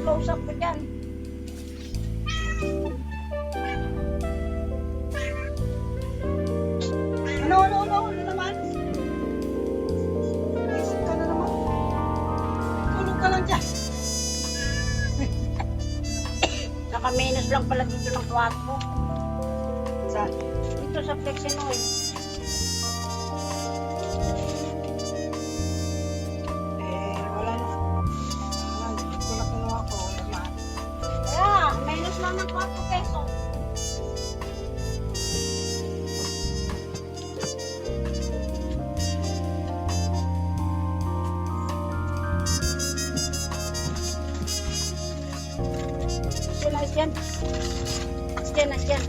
kausap ko dyan. Ano naman? Isip ka na naman. Tulog ka lang dyan. Naka-minus lang pala dito ng kwarto. Saan? Dito sa Flexinoy. Wala na. Dito na kinuha ko. Kaya, minus lang ng 4 peso. Asyan. Mabal na kaya.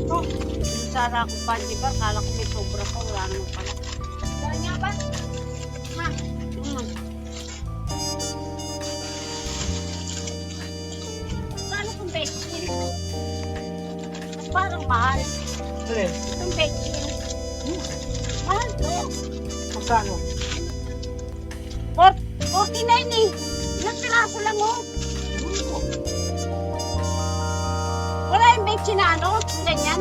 Oh, sana ako pa, di ba? Kala ko may sobra pa, wala naman pala. Dahil nga ba? Ma. Paano kung betchin? Parang mahal. Alin? Itong betchin. Mahal to. Magkano? 49 eh. Ilang piraso lang oh. Wala yung betchin na ano? Ganyan.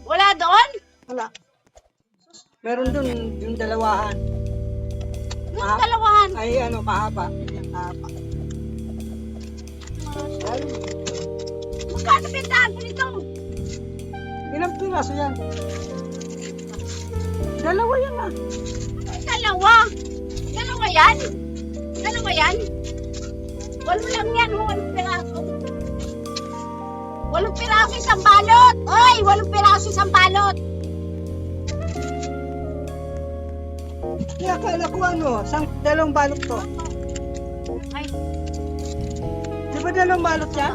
Wala doon? Wala. Meron dun yung dalawahan. Yung dalawahan. Ay ano, kahaba. Kahaba. Ay, Magkano bentahan ko nito? ilang piraso yan? Dalawa yan ah. Dalawa. Dalawa yan? Dalawa yan? Walo lang yan, 8 piraso. 8 piraso isang balot. Oy, 8 piraso isang balot. Kaya akala ko ano, dalawang balot to. Ay, Di ba dalawang balot yan?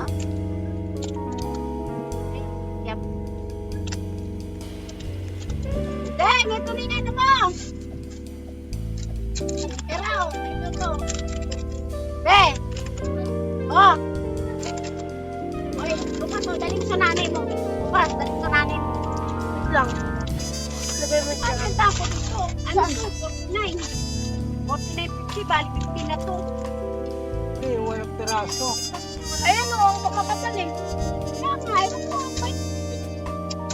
yep. Deng, ito na yung ano mo. Pero, ito to. Be! Oh! Oy, lupas mo, dali mo sa nanay mo. Lupas, dali mo sa nanay mo. Wait lang. Lagay mo Ano dyan. ang tako dito? Ano to? 49. 49.50, bali 50 na to. Okay, walang piraso. Ayan o, baka kapal eh. Kaya nga, ano po,